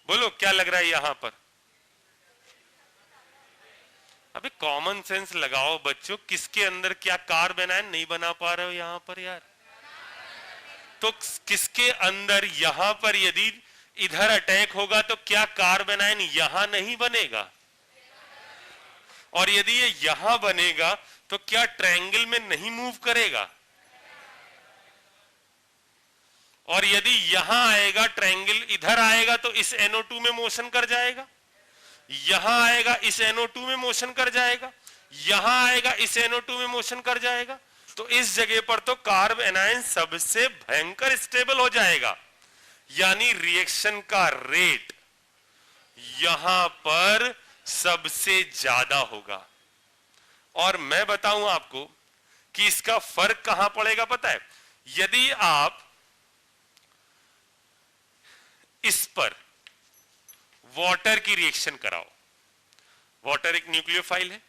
बोलो क्या लग रहा है यहां पर? अबे कॉमन सेंस लगाओ बच्चों, किसके अंदर क्या कार्बन आयन नहीं बना पा रहे हो यहां पर यार? तो किसके अंदर यहां पर यदि इधर अटैक होगा तो क्या कार्बन आयन यहां नहीं बनेगा? और यदि ये यहां बनेगा तो क्या ट्रायंगल में नहीं मूव करेगा? और यदि यहां आएगा ट्रायंगल इधर आएगा तो इस NO2 में मोशन कर जाएगा, यहां आएगा इस NO2 में मोशन कर जाएगा, यहां आएगा इस NO2 में मोशन कर जाएगा। तो इस जगह पर तो कार्ब एनायन सबसे भयंकर स्टेबल हो जाएगा, यानी रिएक्शन का रेट यहां पर सबसे ज्यादा होगा। और मैं बताऊं आपको कि इसका फर्क कहां पड़ेगा पता है? यदि आप इस पर वाटर की रिएक्शन कराओ, वाटर एक न्यूक्लियोफाइल है,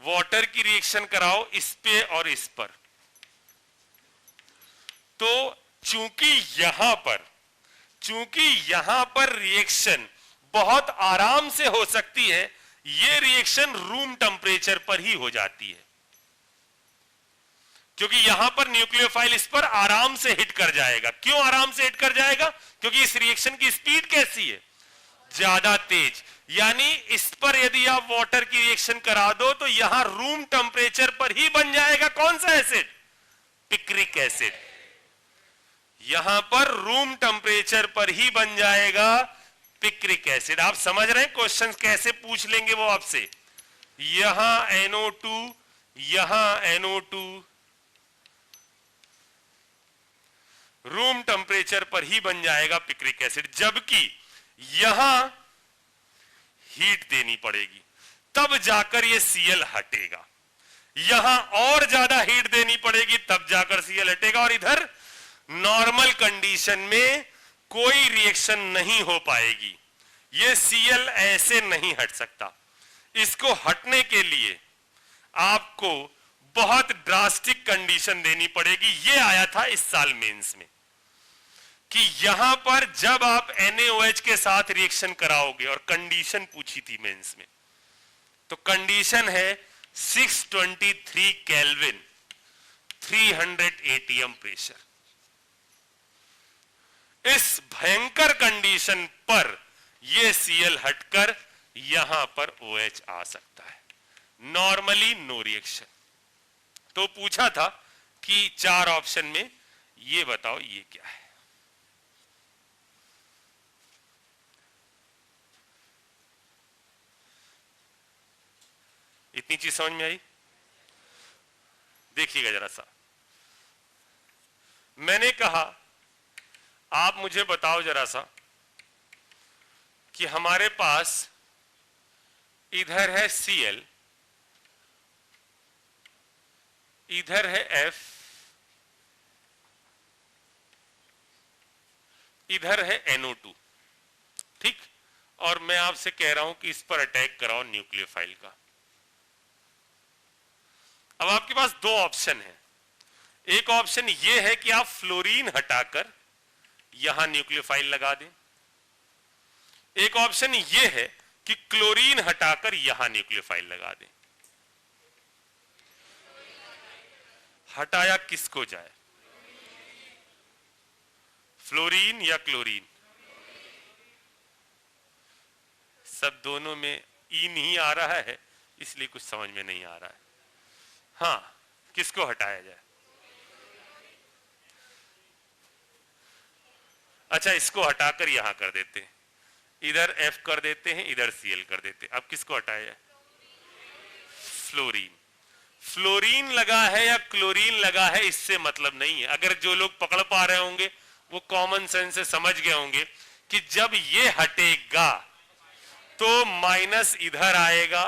वाटर की रिएक्शन कराओ इस पे और इस पर, तो चूंकि यहां पर रिएक्शन बहुत आराम से हो सकती है, यह रिएक्शन रूम टेंपरेचर पर ही हो जाती है, क्योंकि यहां पर न्यूक्लियोफाइल इस पर आराम से हिट कर जाएगा। क्यों आराम से हिट कर जाएगा? क्योंकि इस रिएक्शन की स्पीड कैसी है? ज्यादा तेज। यानी इस पर यदि आप वाटर की रिएक्शन करा दो तो यहां रूम टेंपरेचर पर ही बन जाएगा कौन सा एसिड? Picric acid. यहां पर रूम टेंपरेचर पर ही बन जाएगा पिक्रिक एसिड। आप समझ रहे हैं क्वेश्चन कैसे पूछ लेंगे वो आपसे? यहां NO2, यहां NO2, रूम टेंपरेचर पर ही बन जाएगा पिक्रिक एसिड, जबकि यहां हीट देनी पड़ेगी तब जाकर ये Cl हटेगा, यहां और ज्यादा हीट देनी पड़ेगी तब जाकर Cl हटेगा, और इधर नॉर्मल कंडीशन में कोई रिएक्शन नहीं हो पाएगी, ये Cl ऐसे नहीं हट सकता। इसको हटने के लिए आपको बहुत ड्रास्टिक कंडीशन देनी पड़ेगी। ये आया था इस साल मेंस में कि यहां पर जब आप NaOH के साथ रिएक्शन कराओगे, और कंडीशन पूछी थी मेंस में, तो कंडीशन है 623 केल्विन, 300 ATM प्रेशर। इस भयंकर कंडीशन पर यह Cl हटकर यहां पर OH आ सकता है, नॉर्मली नो रिएक्शन। तो पूछा था कि 4 ऑप्शन में ये बताओ ये क्या है? इतनी चीज समझ में आई? देखिएगा जरा सा, मैंने कहा आप मुझे बताओ जरा सा कि हमारे पास इधर है Cl, इधर है F, इधर है NO2, ठीक? और मैं आपसे कह रहा हूं कि इस पर अटैक कराओ न्यूक्लियोफाइल का। अब आपके पास 2 ऑप्शन है। एक ऑप्शन यह है कि आप फ्लोरीन हटाकर यहां न्यूक्लियोफाइल लगा दें, एक ऑप्शन यह है कि क्लोरीन हटाकर यहां न्यूक्लियोफाइल लगा दें। हटाया किसको जाए, फ्लोरीन या क्लोरीन? सब दोनों में ई नहीं आ रहा है, इसलिए कुछ समझ में नहीं आ रहा है। हाँ, किसको हटाया जाए? अच्छा, इसको हटाकर यहां कर देते हैं, इधर F कर देते हैं, इधर Cl कर देते हैं। अब किसको हटाया जाए? फ्लोरीन। फ्लोरीन लगा है या क्लोरीन लगा है इससे मतलब नहीं है। अगर जो लोग पकड़ पा रहे होंगे वो कॉमन सेंस से समझ गए होंगे कि जब ये हटेगा तो माइनस इधर आएगा,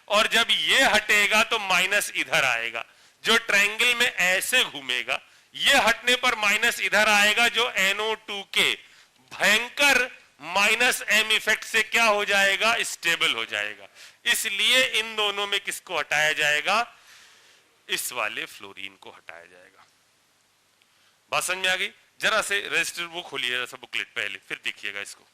और जब ये हटेगा तो माइनस इधर आएगा। जो ट्रायंगल में ऐसे घूमेगा, ये हटने पर माइनस इधर आएगा, जो NO2 के भयंकर माइनस M इफेक्ट से क्या हो जाएगा? स्टेबल हो जाएगा। इसलिए इन दोनों में किसको हटाया जाएगा? इस वाले फ्लोरीन को हटाया जाएगा। बात समझ में आ गई? जरा से रजिस्टर वो खोलिए, जरा सा बुकलेट पहले, फिर देखिएगा इसको।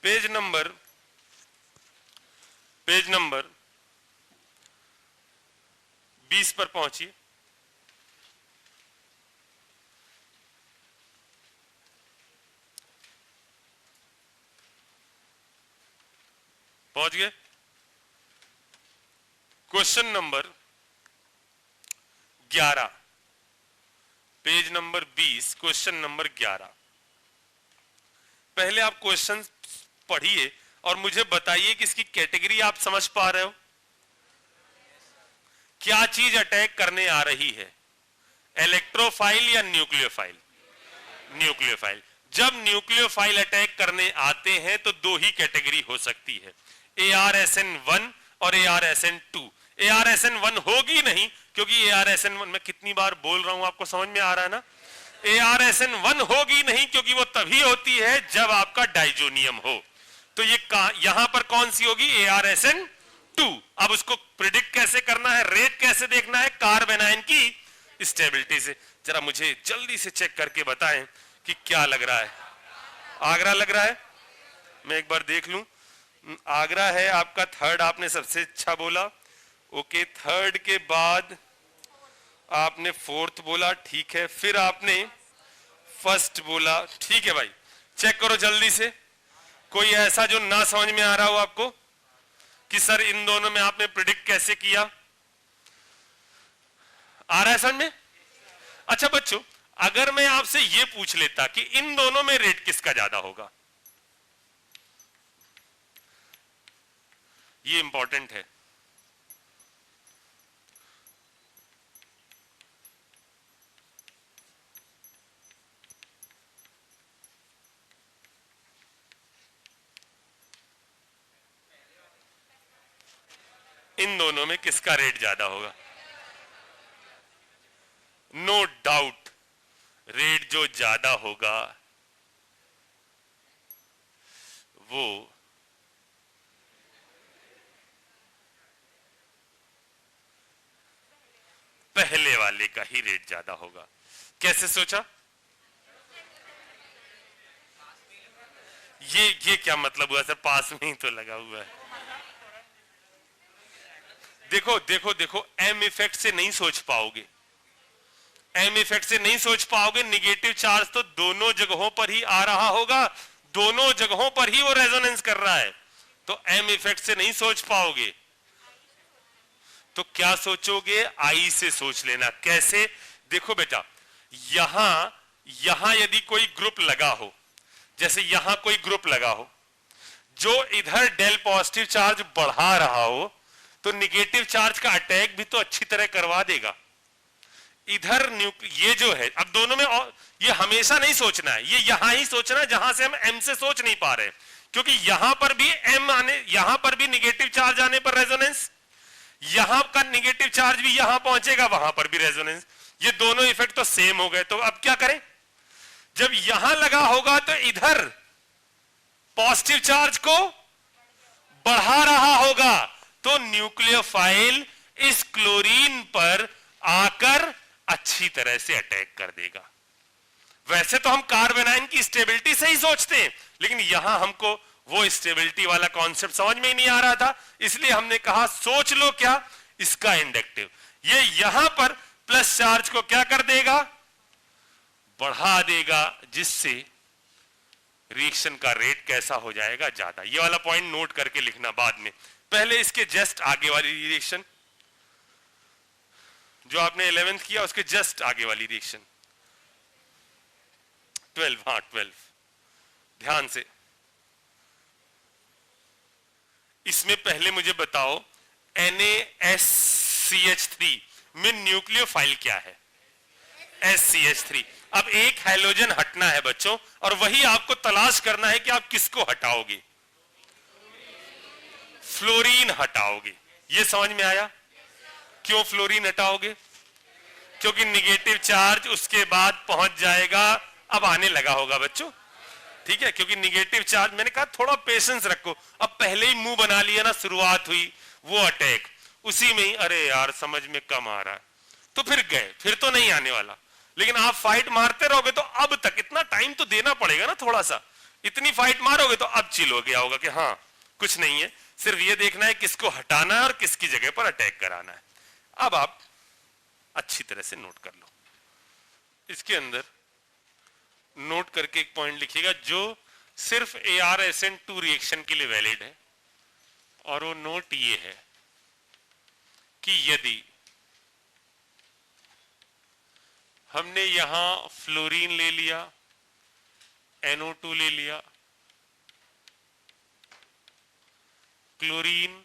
पेज नंबर 20 पर पहुंचिए। पहुंच गए? Question number 11, page number 20, question number 11। पहले आप क्वेश्चन पढ़िए और मुझे बताइए कि इसकी कैटेगरी आप समझ पा रहे हो? क्या चीज अटैक करने आ रही है, इलेक्ट्रोफाइल या न्यूक्लियोफाइल? न्यूक्लियोफाइल। जब न्यूक्लियोफाइल अटैक करने आते हैं तो दो ही कैटेगरी हो सकती है, ARSN1 और ARSN2। ARSN1 होगी नहीं, क्योंकि ARSN1 मैं कितनी बार बोल रहा हूं, आपको समझ में आ रहा है ना? ARSN1 होगी नहीं क्योंकि वो तभी होती है जब आपका डाइजोनियम हो। तो ये यहां पर कौन सी होगी? ARSN2। अब उसको प्रिडिक्ट कैसे करना है, रेट कैसे देखना है? कार्बन आयन की स्टेबिलिटी से। जरा मुझे जल्दी से चेक करके बताएं कि क्या लग रहा है। आगरा लग रहा है? मैं एक बार देख लूं। आगरा है आपका थर्ड, आपने सबसे अच्छा बोला। ओके, थर्ड के बाद आपने फोर्थ बोला, ठीक है। फिर आपने फर्स्ट बोला, ठीक है भाई। चेक करो जल्दी से, कोई ऐसा जो ना समझ में आ रहा हो आपको कि सर इन दोनों में आपने प्रिडिक्ट कैसे किया? आ रहा है समझ में? अच्छा बच्चों, अगर मैं आपसे यह पूछ लेता कि इन दोनों में रेट किसका ज्यादा होगा, ये इंपॉर्टेंट है। इन दोनों में किसका रेट ज्यादा होगा? नो डाउट, रेट जो ज्यादा होगा वो पहले वाले का ही रेट ज्यादा होगा। कैसे सोचा? ये क्या मतलब हुआ सर? पास में ही तो लगा हुआ है। देखो देखो देखो, एम इफेक्ट से नहीं सोच पाओगे, एम इफेक्ट से नहीं सोच पाओगे। निगेटिव चार्ज तो दोनों जगहों पर ही आ रहा होगा, दोनों जगहों पर ही वो रेजोनेंस कर रहा है, तो एम इफेक्ट से नहीं सोच पाओगे। तो क्या सोचोगे? आई से सोच लेना। कैसे? देखो बेटा, यहां यदि कोई ग्रुप लगा हो, जैसे यहां कोई ग्रुप लगा हो जो इधर डेल पॉजिटिव चार्ज बढ़ा रहा हो, तो निगेटिव चार्ज का अटैक भी तो अच्छी तरह करवा देगा। इधर ये जो है, अब दोनों में ये हमेशा नहीं सोचना है, ये यहां ही सोचना है जहां से हम एम से सोच नहीं पा रहे, क्योंकि यहां पर भी एम आने, यहां पर भी निगेटिव चार्ज आने पर रेजोनेंस, यहां का निगेटिव चार्ज भी यहां पहुंचेगा, वहां पर भी रेजोनेंस। ये दोनों इफेक्ट तो सेम हो गए। तो अब क्या करें? जब यहां लगा होगा तो इधर पॉजिटिव चार्ज को बढ़ा रहा होगा, तो न्यूक्लियोफाइल इस क्लोरीन पर आकर अच्छी तरह से अटैक कर देगा। वैसे तो हम कार्बन आयन की स्टेबिलिटी से ही सोचते हैं, लेकिन यहां हमको वो स्टेबिलिटी वाला कॉन्सेप्ट समझ में ही नहीं आ रहा था, इसलिए हमने कहा सोच लो क्या, इसका इंडक्टिव। ये यहां पर प्लस चार्ज को क्या कर देगा? बढ़ा देगा, जिससे रिएक्शन का रेट कैसा हो जाएगा? ज्यादा। ये वाला पॉइंट नोट करके लिखना बाद में। पहले इसके जस्ट आगे वाली रिएक्शन जो आपने 11th किया, उसके जस्ट आगे वाली रिएक्शन 12, हाँ 12, ध्यान से। इसमें पहले मुझे बताओ, NaSCH3 में न्यूक्लियोफाइल क्या है? SCH3। अब एक हाइड्रोजन हटना है बच्चों, और वही आपको तलाश करना है कि आप किसको हटाओगे? फ्लोरीन हटाओगे। ये समझ में आया? क्यों फ्लोरीन हटाओगे? क्योंकि निगेटिव चार्ज उसके बाद पहुंच जाएगा अब आने लगा होगा बच्चों, ठीक है, क्योंकि निगेटिव चार्ज, मैंने कहा थोड़ा पेशेंस रखो, अब पहले ही मुंह बना लिया ना, शुरुआत हुई वो अटैक, उसी में ही अरे यार समझ में कम आ रहा है, तो फिर गए, फिर तो नहीं आने वाला। लेकिन आप फाइट मारते रहोगे तो अब तक इतना टाइम तो देना पड़ेगा ना थोड़ा सा, इतनी फाइट मारोगे तो अब चिल हो गया होगा कि हाँ कुछ नहीं है, सिर्फ ये देखना है किसको हटाना है और किसकी जगह पर अटैक कराना है। अब आप अच्छी तरह से नोट कर लो, इसके अंदर नोट करके एक पॉइंट लिखिएगा जो सिर्फ ArSN2 रिएक्शन के लिए वैलिड है, और वो नोट ये है कि यदि हमने यहां फ्लोरीन ले लिया, NO2 ले लिया, क्लोरीन,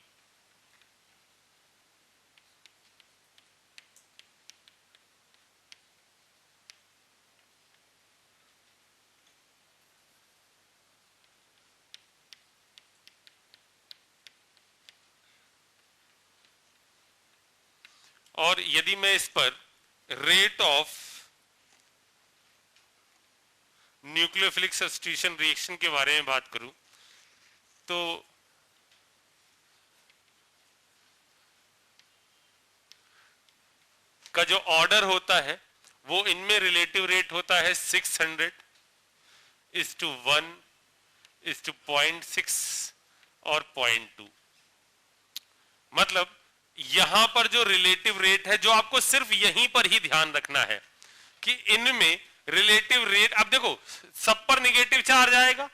और यदि मैं इस पर rate of nucleophilic substitution reaction के बारे में बात करूं तो का जो ऑर्डर होता है वो इनमें रिलेटिव रेट होता है 600:1:0.6 और 0.2। मतलब यहां पर जो रिलेटिव रेट है, जो आपको सिर्फ यहीं पर ही ध्यान रखना है कि इनमें रिलेटिव रेट, अब देखो सब पर निगेटिव चार्ज आएगा,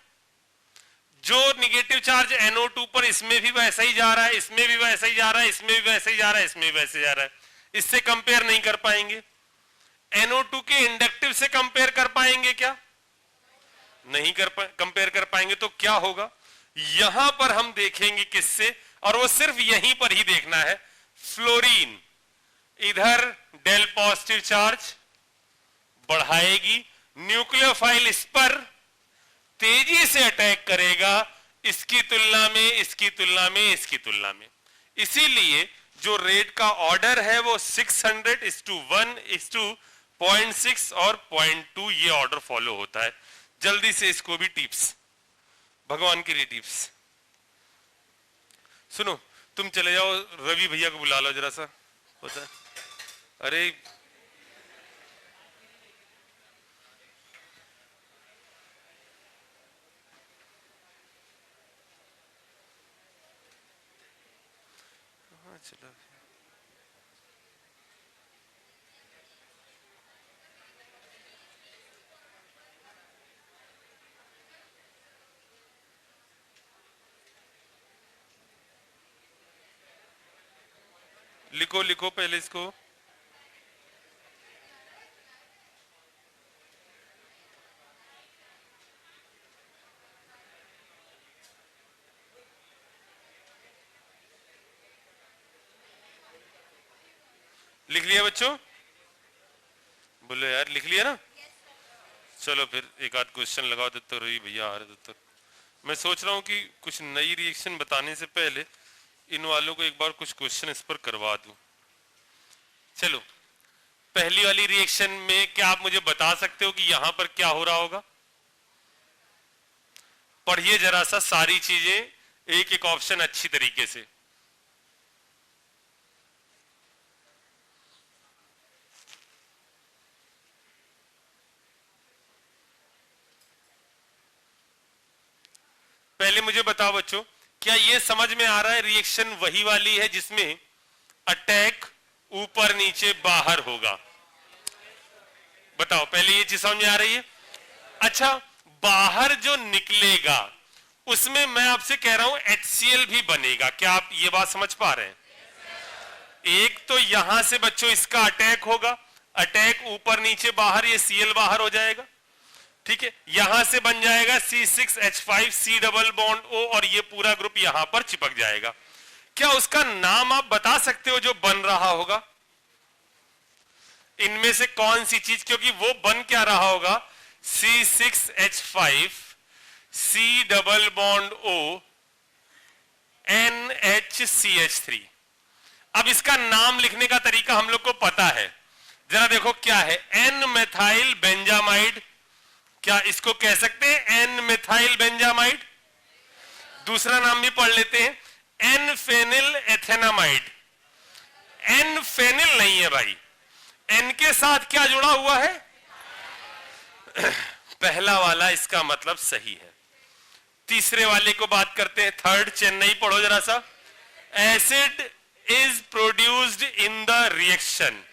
जो निगेटिव चार्ज NO2 पर इसमें भी वैसा ही जा रहा है, इसमें भी वैसा ही जा रहा है, इसमें भी वैसा ही जा रहा है, इसमें भी वैसे जा रहा है, इससे कंपेयर नहीं कर पाएंगे। NO2 के इंडक्टिव से कंपेयर कर पाएंगे क्या? नहीं कंपेयर कर पाएंगे। तो क्या होगा, यहां पर हम देखेंगे किससे, और वो सिर्फ यहीं पर ही देखना है, फ्लोरीन इधर डेल पॉजिटिव चार्ज बढ़ाएगी, न्यूक्लियोफाइल इस पर तेजी से अटैक करेगा, इसकी तुलना में, इसकी तुलना में, इसकी तुलना में। इसीलिए जो रेट का ऑर्डर है वो 600:1:0.6 और 0.2 ये ऑर्डर फॉलो होता है। जल्दी से इसको भी टिप्स, भगवान के लिए टिप्स सुनो। तुम चले जाओ, रवि भैया को बुला लो जरा सा, होता है। अरे चलो, लिखो लिखो पहले इसको। लिख लिया बच्चों? बोलो यार, लिख लिया ना? चलो फिर एक आध क्वेश्चन लगाओ। दत्तो रवि भैया आ रहे दत्तो। मैं सोच रहा हूँ कि कुछ नई रिएक्शन बताने से पहले इन वालों को एक बार कुछ क्वेश्चन इस पर करवा दूं। चलो, पहली वाली रिएक्शन में क्या आप मुझे बता सकते हो कि यहां पर क्या हो रहा होगा? पढ़िए जरा सा सारी चीजें, एक एक ऑप्शन अच्छी तरीके से। पहले मुझे बताओ बच्चों, क्या ये समझ में आ रहा है रिएक्शन वही वाली है जिसमें अटैक ऊपर नीचे बाहर होगा? बताओ, पहले ये चीज समझ में आ रही है? अच्छा, बाहर जो निकलेगा उसमें मैं आपसे कह रहा हूं HCl भी बनेगा। क्या आप ये बात समझ पा रहे हैं? एक तो यहां से बच्चों इसका अटैक होगा, अटैक ऊपर नीचे बाहर, ये Cl बाहर हो जाएगा, ठीक है। यहां से बन जाएगा C6H5 डबल बॉन्ड O, और ये पूरा ग्रुप यहां पर चिपक जाएगा। क्या उसका नाम आप बता सकते हो जो बन रहा होगा? इनमें से कौन सी चीज, क्योंकि वो बन क्या रहा होगा, C6H5 double bond O NHCH3। अब इसका नाम लिखने का तरीका हम लोग को पता है, जरा देखो क्या है, N मेथाइल बेंजामाइड क्या इसको कह सकते हैं एन मिथाइल बेंजामाइड? दूसरा नाम भी पढ़ लेते हैं, एन फेनिल एथेनामाइड। एन फेनिल नहीं है भाई, एन के साथ क्या जुड़ा हुआ है? पहला वाला इसका मतलब सही है। तीसरे वाले को बात करते हैं, थर्ड चेन्नई पढ़ो जरा सा। Acid is produced in the reaction,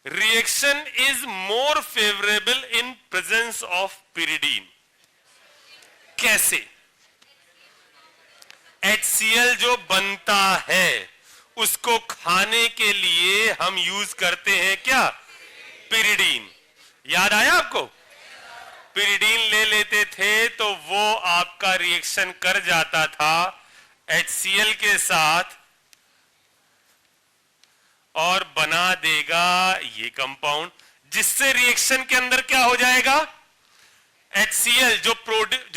reaction is more favourable in presence of pyridine। कैसे? HCl जो बनता है उसको खाने के लिए हम यूज करते हैं क्या? pyridine। याद आया आपको? pyridine ले लेते थे तो वो आपका रिएक्शन कर जाता था HCl के साथ और बना देगा ये कंपाउंड, जिससे रिएक्शन के अंदर क्या हो जाएगा? HCl जो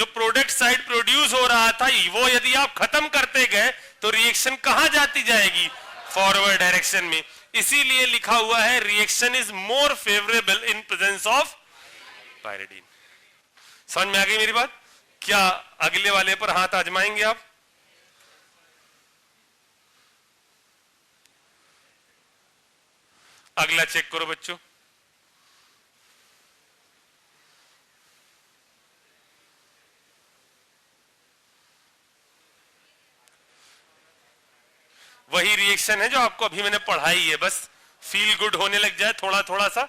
प्रोडक्ट साइड प्रोड्यूस हो रहा था वो यदि आप खत्म करते गए तो रिएक्शन कहां जाती जाएगी? फॉरवर्ड डायरेक्शन में। इसीलिए लिखा हुआ है reaction is more favourable in presence of pyridine। समझ में आ गई मेरी बात? क्या अगले वाले पर हाथ आजमाएंगे आप? अगला चेक करो बच्चों। वही रिएक्शन है जो आपको अभी मैंने पढ़ाई है, बस फील गुड होने लग जाए थोड़ा थोड़ा सा।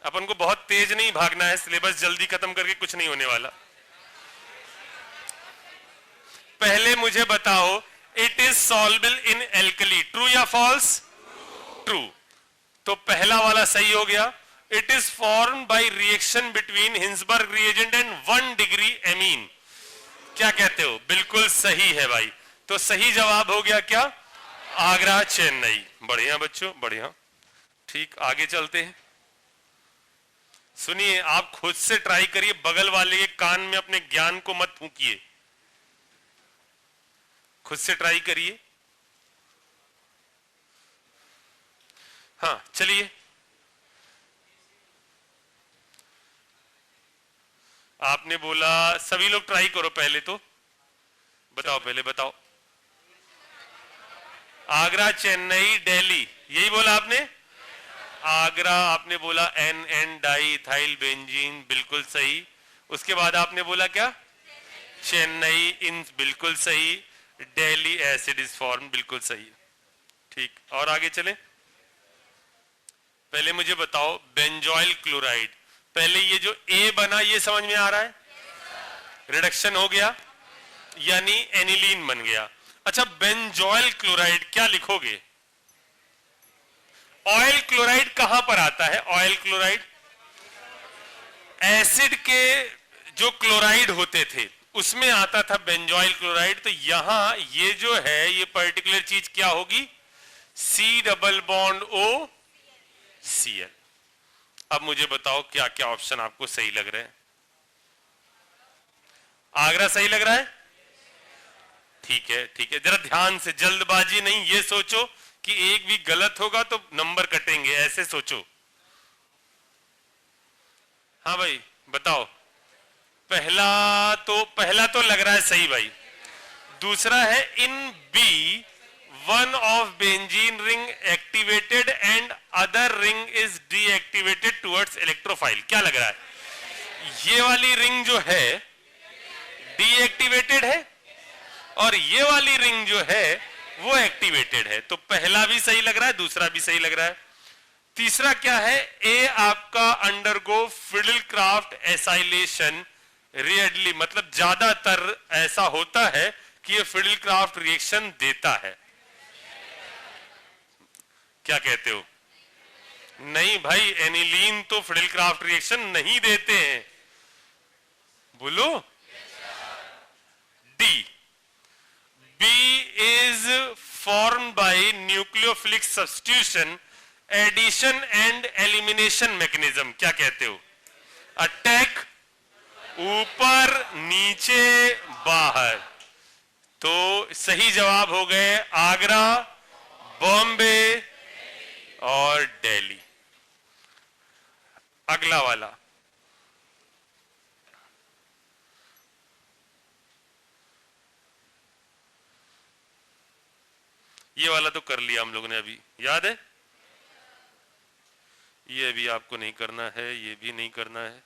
अपन को बहुत तेज नहीं भागना है, सिलेबस जल्दी खत्म करके कुछ नहीं होने वाला। पहले मुझे बताओ, it is soluble in alkali, true या फॉल्स? ट्रू। तो पहला वाला सही हो गया। It is form by reaction between Hinsberg reagent and 1 degree amine. क्या कहते हो? बिल्कुल सही है भाई। तो सही जवाब हो गया क्या? आगरा चेन्नई। बढ़िया बच्चों, बढ़िया। ठीक, आगे चलते हैं। सुनिए, आप खुद से ट्राई करिए, बगल वाले के कान में अपने ज्ञान को मत फूंकिए, खुद से ट्राई करिए। हाँ चलिए, आपने बोला सभी लोग ट्राई करो। पहले तो बताओ, पहले बताओ। आगरा, चेन्नई, दिल्ली, यही बोला आपने? आगरा आपने बोला N N di ethyl benzene, बिल्कुल सही। उसके बाद आपने बोला क्या? चेन्नई इन, बिल्कुल सही। दिल्ली एसिड इज फॉर्म, बिल्कुल सही। ठीक, और आगे चले। पहले मुझे बताओ, बेंजोइल क्लोराइड, पहले ये जो ए बना ये समझ में आ रहा है? रिडक्शन हो गया यानी एनिलीन बन गया। अच्छा, बेंजोइल क्लोराइड क्या लिखोगे? ऑयल क्लोराइड कहां पर आता है? ऑयल क्लोराइड एसिड के जो क्लोराइड होते थे उसमें आता था बेंजोइल क्लोराइड। तो यहां ये जो है ये पर्टिकुलर चीज क्या होगी? C double bond O Cl। अब मुझे बताओ क्या क्या ऑप्शन आपको सही लग रहे हैं? आगरा सही लग रहा है? ठीक है, ठीक है, जरा ध्यान से, जल्दबाजी नहीं। ये सोचो कि एक भी गलत होगा तो नंबर कटेंगे, ऐसे सोचो। हाँ भाई बताओ। पहला तो लग रहा है सही भाई। दूसरा है in B one of benzene ring activated and other ring is deactivated towards electrophile. क्या लग रहा है? ये वाली रिंग जो है डीएक्टिवेटेड है और ये वाली रिंग जो है वो एक्टिवेटेड है। तो पहला भी सही लग रहा है, दूसरा भी सही लग रहा है। तीसरा क्या है? ए आपका अंडरगो फिडलक्राफ्ट एसाइलेशन रेयरली, मतलब ज्यादातर ऐसा होता है कि ये फिडलक्राफ्ट रिएक्शन देता है। क्या कहते हो? नहीं भाई, एनिलीन तो फिडलक्राफ्ट रिएक्शन नहीं देते हैं। बोलो। D, B is form by nucleophilic substitution, addition and elimination mechanism. क्या कहते हो? अटैक, ऊपर नीचे बाहर। तो सही जवाब हो गए आगरा, बॉम्बे और दिल्ली। अगला अगला वाला, ये वाला तो कर लिया हम लोगों ने अभी, याद है? ये भी आपको नहीं करना है, ये भी नहीं करना है।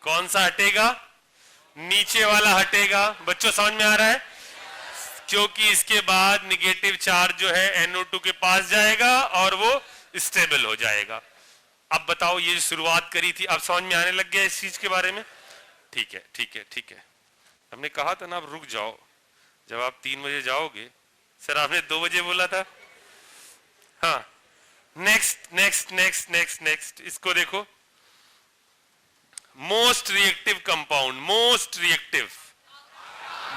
कौन सा हटेगा? नीचे वाला हटेगा। बच्चों समझ में आ रहा है? क्योंकि इसके बाद निगेटिव चार्ज जो है NO2 के पास जाएगा और वो स्टेबल हो जाएगा। अब बताओ, ये शुरुआत करी थी, अब समझ में आने लग गया इस चीज के बारे में? ठीक है, ठीक है, ठीक है। हमने कहा था ना आप रुक जाओ, जब आप 3 बजे जाओगे। सर आपने 2 बजे बोला था। हाँ, next next next next next, इसको देखो। Most reactive compound, most reactive,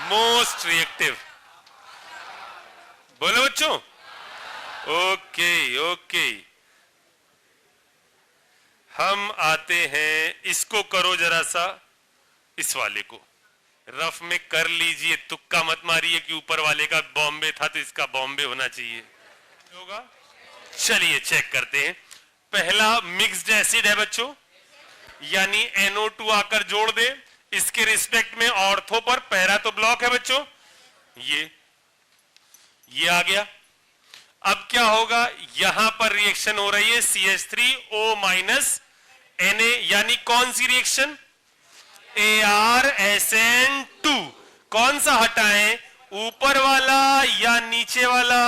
most reactive, बोलो बच्चों। ओके ओके, हम आते हैं, इसको करो जरा सा, इस वाले को रफ में कर लीजिए, तुक्का मत मारिए कि ऊपर वाले का बॉम्बे था तो इसका बॉम्बे होना चाहिए, होगा। चलिए चेक करते हैं। पहला मिक्स्ड एसिड है बच्चों, यानी NO2 आकर जोड़ दे, इसके रिस्पेक्ट में ऑर्थो पर पैरा तो ब्लॉक है बच्चों, ये आ गया। अब क्या होगा, यहां पर रिएक्शन हो रही है CH3O Na, यानी कौन सी रिएक्शन? ArSN2। कौन सा हटाएं, ऊपर वाला या नीचे वाला?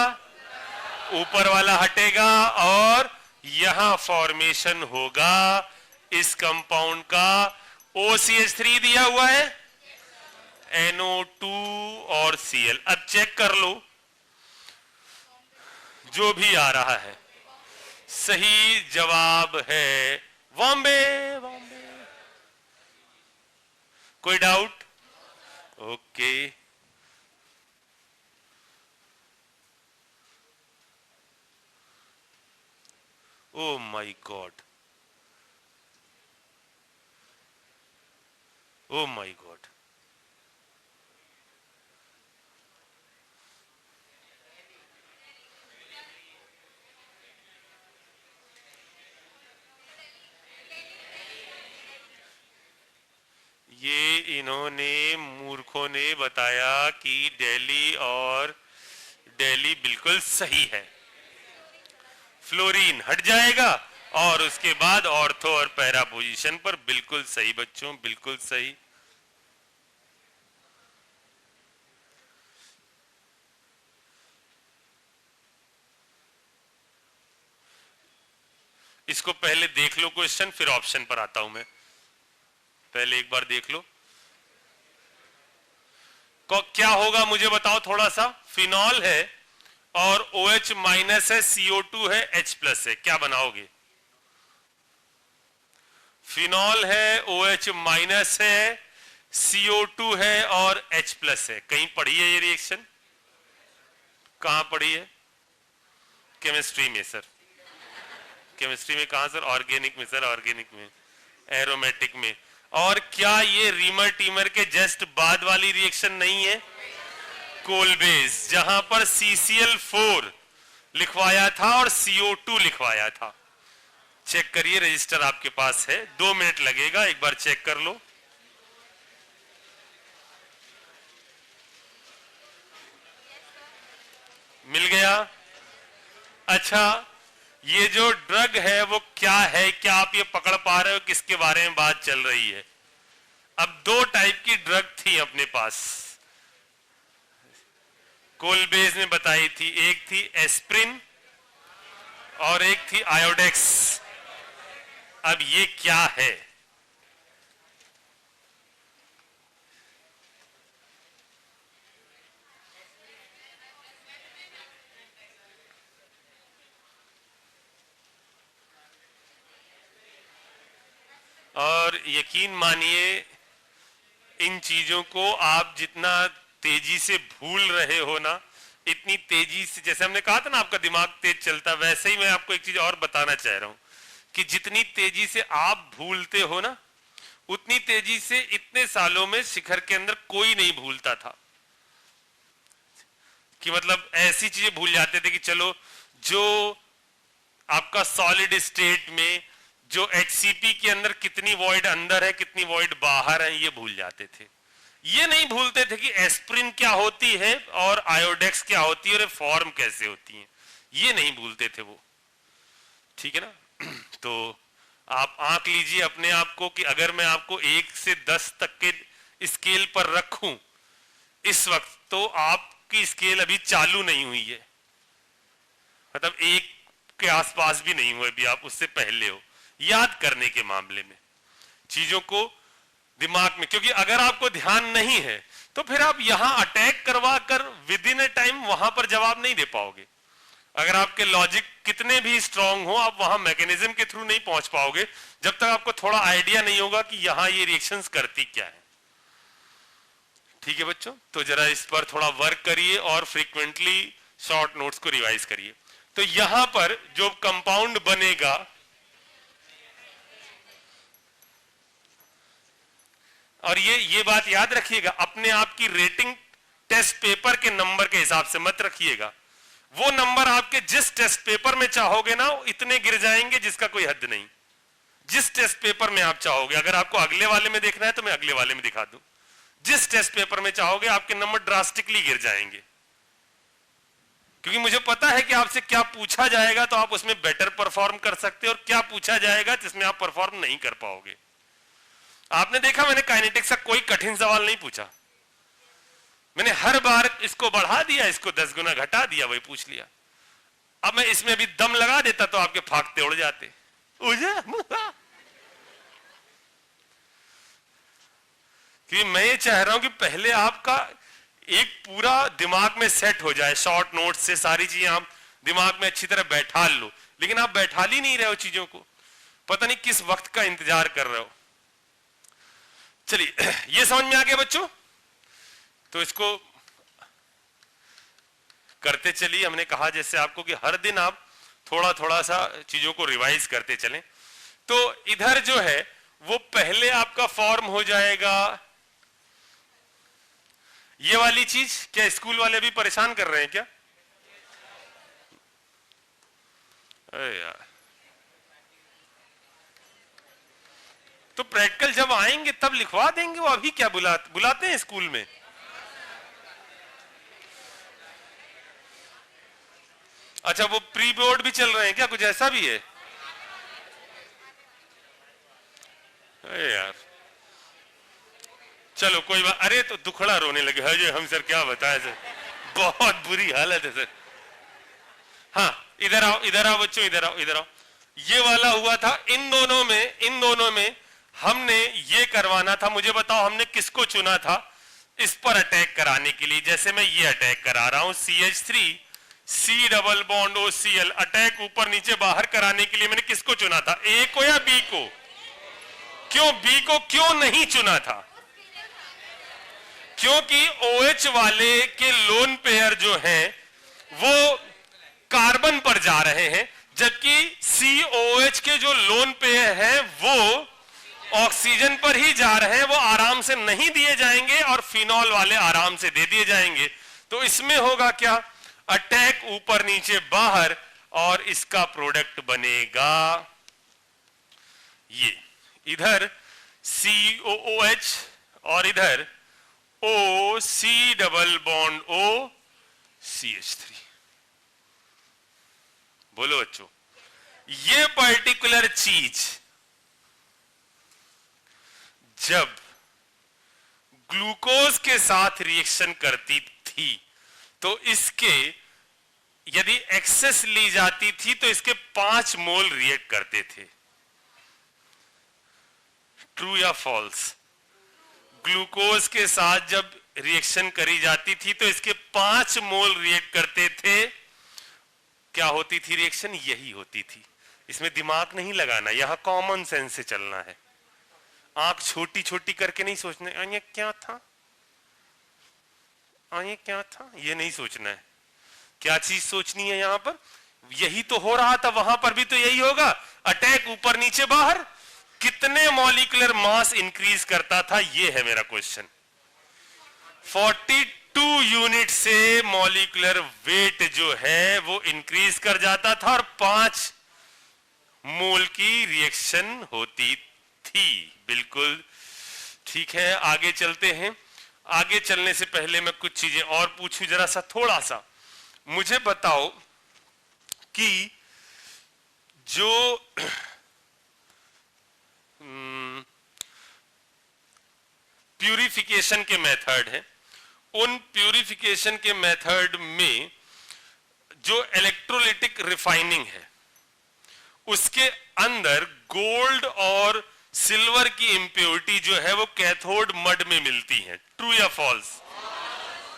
ऊपर वाला हटेगा और यहां फॉर्मेशन होगा इस कंपाउंड का। OCH3 दिया हुआ है, NO2 और Cl। अब चेक कर लो, जो भी आ रहा है सही जवाब है बॉम्बे, बॉम्बे। कोई doubt? Okay, oh my God, oh my God. ये इन्होंने मूर्खों ने बताया कि दिल्ली और दिल्ली बिल्कुल सही है, फ्लोरीन हट जाएगा और उसके बाद ऑर्थो और पैरा पोजीशन पर। बिल्कुल सही बच्चों, बिल्कुल सही। इसको पहले देख लो क्वेश्चन, फिर ऑप्शन पर आता हूं मैं। पहले एक बार देख लो क्या होगा, मुझे बताओ थोड़ा सा। फिनॉल है और OH माइनस है, CO2 है, H प्लस है, क्या बनाओगे? फिनॉल है, OH माइनस है, CO2 है और H प्लस है। कहीं पढ़ी है ये रिएक्शन? कहां पढ़ी है? केमिस्ट्री में सर। केमिस्ट्री में कहां सर? ऑर्गेनिक में सर, ऑर्गेनिक में, एरोमेटिक में। और क्या ये रीमर टीमर के जस्ट बाद वाली रिएक्शन नहीं है? कोलबेज, जहां पर CCl4 लिखवाया था और CO2 लिखवाया था। चेक करिए, रजिस्टर आपके पास है, 2 मिनट लगेगा, एक बार चेक कर लो। मिल गया? अच्छा, ये जो ड्रग है वो क्या है? क्या आप ये पकड़ पा रहे हो किसके बारे में बात चल रही है? अब 2 टाइप की ड्रग थी अपने पास, कोलबेज ने बताई थी। एक थी एस्प्रिन और एक थी आयोडेक्स। अब ये क्या है? और यकीन मानिए, इन चीजों को आप जितना तेजी से भूल रहे हो ना, इतनी तेजी से, जैसे हमने कहा था ना आपका दिमाग तेज चलता, वैसे ही मैं आपको एक चीज और बताना चाह रहा हूं कि जितनी तेजी से आप भूलते हो ना, उतनी तेजी से इतने सालों में शिखर के अंदर कोई नहीं भूलता था। कि मतलब ऐसी चीजें भूल जाते थे कि चलो, जो आपका सॉलिड स्टेट में जो HCP के अंदर कितनी वॉइड अंदर है कितनी वॉइड बाहर है ये भूल जाते थे। ये नहीं भूलते थे कि एस्प्रिन क्या होती है और आयोडेक्स क्या होती है और फॉर्म कैसे होती है, ये नहीं भूलते थे वो, ठीक है ना। तो आप आंक लीजिए अपने आप को कि अगर मैं आपको 1 से 10 तक के स्केल पर रखूं इस वक्त, तो आपकी स्केल अभी चालू नहीं हुई है, मतलब 1 के आसपास भी नहीं हुए अभी, आप उससे पहले हो याद करने के मामले में चीजों को दिमाग में, क्योंकि अगर आपको ध्यान नहीं है तो फिर आप यहां अटैक करवा कर विद इन ए टाइम वहां पर जवाब नहीं दे पाओगे। अगर आपके लॉजिक कितने भी स्ट्रांग हो आप वहां मैकेनिज्म के थ्रू नहीं पहुंच पाओगे जब तक आपको थोड़ा आइडिया नहीं होगा कि यहां ये रिएक्शंस करती क्या है। ठीक है बच्चों, तो जरा इस पर थोड़ा वर्क करिए और फ्रीक्वेंटली शॉर्ट नोट्स को रिवाइज करिए। तो यहां पर जो कंपाउंड बनेगा, और ये बात याद रखिएगा, अपने आप की रेटिंग टेस्ट पेपर के नंबर के हिसाब से मत रखिएगा। वो नंबर आपके जिस टेस्ट पेपर में चाहोगे ना इतने गिर जाएंगे जिसका कोई हद नहीं। जिस टेस्ट पेपर में आप चाहोगे, अगर आपको अगले वाले में देखना है तो मैं अगले वाले में दिखा दूं, जिस टेस्ट पेपर में चाहोगे आपके नंबर ड्रास्टिकली गिर जाएंगे, क्योंकि मुझे पता है कि आपसे क्या पूछा जाएगा तो आप उसमें बेटर परफॉर्म कर सकते हो और क्या पूछा जाएगा जिसमें आप परफॉर्म नहीं कर पाओगे। आपने देखा मैंने काइनेटिक्स का कोई कठिन सवाल नहीं पूछा, मैंने हर बार इसको बढ़ा दिया, इसको 10 गुना घटा दिया, वही पूछ लिया। अब मैं इसमें भी दम लगा देता तो आपके फाकते उड़ जाते। कि मैं ये चाह रहा हूं कि पहले आपका एक पूरा दिमाग में सेट हो जाए, शॉर्ट नोट से सारी चीजें आप दिमाग में अच्छी तरह बैठा लो, लेकिन आप बैठा ही नहीं रहे हो चीजों को, पता नहीं किस वक्त का इंतजार कर रहे हो। चलिए ये समझ में आ गया बच्चों, तो इसको करते चलिए। हमने कहा जैसे आपको कि हर दिन आप थोड़ा थोड़ा सा चीजों को रिवाइज करते चलें। तो इधर जो है वो पहले आपका फॉर्म हो जाएगा ये वाली चीज। क्या स्कूल वाले भी परेशान कर रहे हैं क्या? अरे यार, तो प्रैक्टिकल जब आएंगे तब लिखवा देंगे, वो अभी क्या बुलाते हैं स्कूल में? अच्छा, वो प्री बोर्ड भी चल रहे हैं क्या, कुछ ऐसा भी है? अरे यार चलो कोई बात। अरे तो दुखड़ा रोने लगे, हजे हम सर क्या बताएं सर, बहुत बुरी हालत है सर। हाँ इधर आओ, इधर आओ बच्चों, इधर आओ, इधर आओ। ये वाला हुआ था, इन दोनों में हमने ये करवाना था। मुझे बताओ हमने किसको चुना था इस पर अटैक कराने के लिए? जैसे मैं ये अटैक करा रहा हूं CH3 C double bond OCl, attack ऊपर नीचे बाहर कराने के लिए मैंने किसको चुना था, A को या B को? क्यों B को क्यों नहीं चुना था? क्योंकि OH वाले के लोन पेयर जो हैं वो कार्बन पर जा रहे हैं, जबकि COH के जो लोन पेयर हैं वो ऑक्सीजन पर ही जा रहे हैं, वो आराम से नहीं दिए जाएंगे और फिनॉल वाले आराम से दे दिए जाएंगे। तो इसमें होगा क्या, अटैक ऊपर नीचे बाहर, और इसका प्रोडक्ट बनेगा ये, इधर COOH और इधर OC double bond O CH3। बोलो बच्चों, ये पर्टिकुलर चीज जब ग्लूकोज के साथ रिएक्शन करती थी तो इसके यदि एक्सेस ली जाती थी तो इसके 5 मोल रिएक्ट करते थे। ट्रू या फॉल्स? ग्लूकोज के साथ जब रिएक्शन करी जाती थी तो इसके 5 मोल रिएक्ट करते थे। क्या होती थी रिएक्शन? यही होती थी। इसमें दिमाग नहीं लगाना, यहां कॉमन सेंस से चलना है। आंख छोटी छोटी करके नहीं सोचना ये क्या था, ये क्या था, ये नहीं सोचना है। क्या चीज सोचनी है यहां पर? यही तो हो रहा था, वहां पर भी तो यही होगा। अटैक ऊपर नीचे बाहर, कितने मॉलिक्यूलर मास इंक्रीज करता था, ये है मेरा क्वेश्चन। 42 यूनिट से मॉलिक्यूलर वेट जो है वो इंक्रीज कर जाता था और 5 मोल की रिएक्शन होती थी। बिल्कुल ठीक है, आगे चलते हैं। आगे चलने से पहले मैं कुछ चीजें और पूछूं, जरा सा थोड़ा सा मुझे बताओ कि जो प्यूरिफिकेशन के मेथड है, उन प्यूरिफिकेशन के मेथड में जो इलेक्ट्रोलिटिक रिफाइनिंग है उसके अंदर गोल्ड और सिल्वर की इंप्योरिटी जो है वो कैथोड मड में मिलती है। ट्रू या फॉल्स?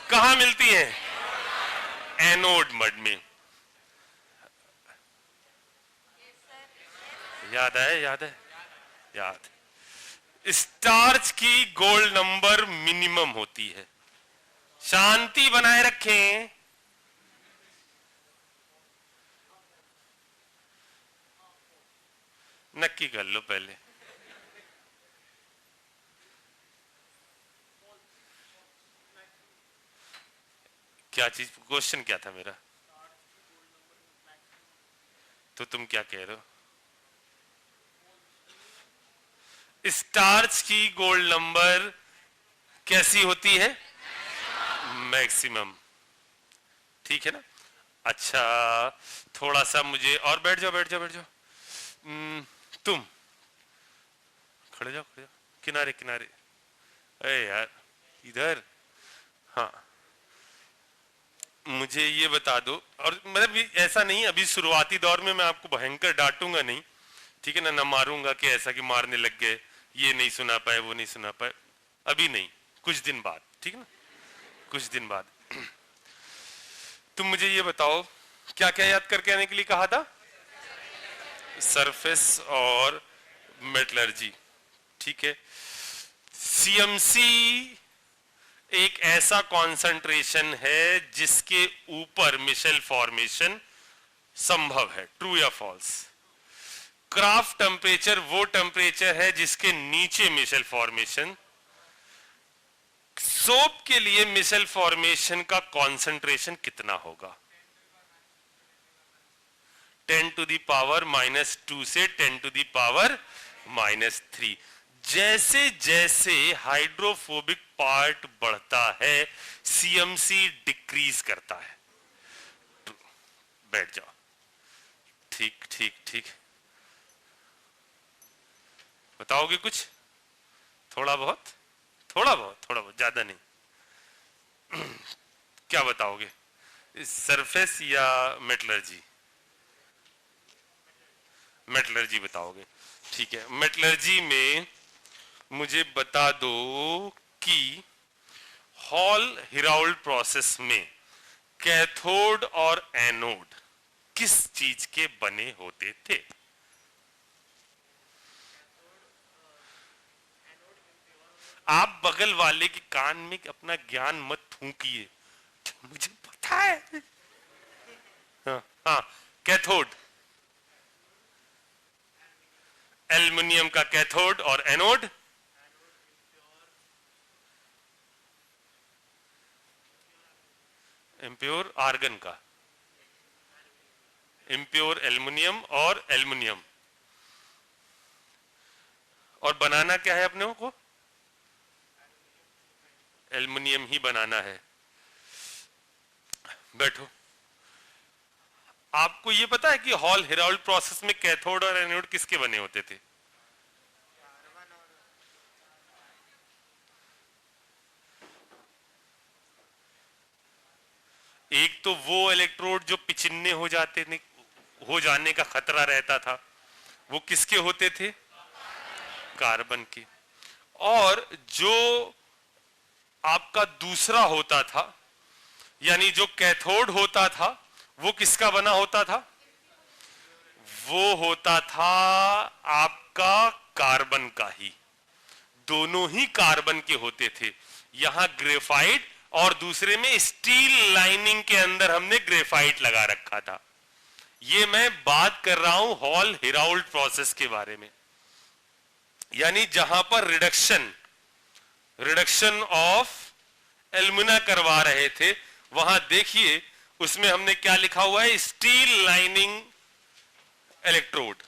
कहां मिलती है? एनोड मड में। याद है? याद है? याद। स्टार्च की गोल्ड नंबर मिनिमम होती है। शांति बनाए रखें। नक्की कर लो पहले। क्या चीज? क्वेश्चन क्या था मेरा? तो तुम क्या कह रहे हो? स्टार्च की गोल्ड नंबर कैसी होती है? मैक्सिमम। ठीक है ना? अच्छा, थोड़ा सा मुझे और बैठ जाओ, बैठ जाओ, बैठ जाओ। तुम खड़े जाओ, खड़े जाओ, किनारे किनारे। अरे यार, इधर। हाँ, मुझे ये बता दो, और मतलब ऐसा नहीं, अभी शुरुआती दौर में मैं आपको भयंकर डांटूंगा नहीं, ठीक है ना, मारूंगा कि ऐसा कि मारने लग गए, ये नहीं सुना पाए, वो नहीं सुना पाए, अभी नहीं, कुछ दिन बाद, ठीक है ना, कुछ दिन बाद। तुम मुझे ये बताओ, क्या क्या याद करके आने के लिए कहा था? सरफेस और मेटलर्जी, ठीक है। सीएमसी एक ऐसा कॉन्सेंट्रेशन है जिसके ऊपर मिशेल फॉर्मेशन संभव है। ट्रू या फॉल्स? क्राफ्ट टेम्परेचर वो टेम्परेचर है जिसके नीचे मिशेल फॉर्मेशन। सोप के लिए मिशेल फॉर्मेशन का कॉन्सेंट्रेशन कितना होगा? 10 टू दी पावर -2 से 10 टू दी पावर -3। जैसे जैसे हाइड्रोफोबिक पार्ट बढ़ता है सीएमसी डिक्रीज करता है। बैठ जाओ। ठीक ठीक ठीक। बताओगे कुछ? थोड़ा बहुत, थोड़ा बहुत, थोड़ा बहुत, ज्यादा नहीं। क्या बताओगे? सरफेस या मेटलर्जी? मेटलर्जी बताओगे, ठीक है। मेटलर्जी में मुझे बता दो कि हॉल हेराल्ड प्रोसेस में कैथोड और एनोड किस चीज के बने होते थे? आप बगल वाले के कान में अपना ज्ञान मत फूंकिए, मुझे पता है। हाँ, हाँ, कैथोड एल्युमिनियम का कैथोड, और एनोड इम्प्योर आर्गन का। इम्प्योर एल्युमिनियम और एल्युमिनियम। और बनाना क्या है अपने को? एल्युमिनियम ही बनाना है। बैठो। आपको ये पता है कि हॉल हेराल्ड प्रोसेस में कैथोड और एनोड किसके बने होते थे? एक तो वो इलेक्ट्रोड जो पिचिन्ने हो जाते थे, हो जाने का खतरा रहता था, वो किसके होते थे? कार्बन के। और जो आपका दूसरा होता था, यानी जो कैथोड होता था, वो किसका बना होता था? वो होता था आपका कार्बन का ही। दोनों ही कार्बन के होते थे। यहां ग्रेफाइट, और दूसरे में स्टील लाइनिंग के अंदर हमने ग्रेफाइट लगा रखा था। ये मैं बात कर रहा हूं हॉल हेराल्ड प्रोसेस के बारे में, यानी जहां पर रिडक्शन ऑफ एल्युमिना करवा रहे थे, वहां देखिए उसमें हमने क्या लिखा हुआ है? Steel lining electrode.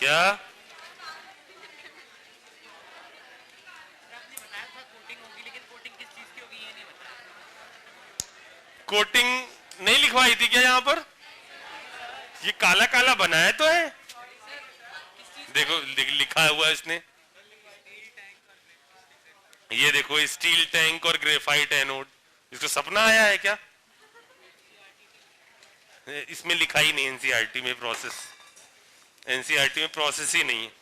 क्या कोटिंग नहीं लिखवाई थी क्या यहां पर? ये काला काला बनाया तो है, देखो लिखा हुआ है इसने, ये देखो स्टील टैंक और ग्रेफाइट एनोड। इसको सपना आया है क्या? इसमें लिखा ही नहीं एनसीईआरटी में प्रोसेस, एनसीईआरटी में प्रोसेस ही नहीं है।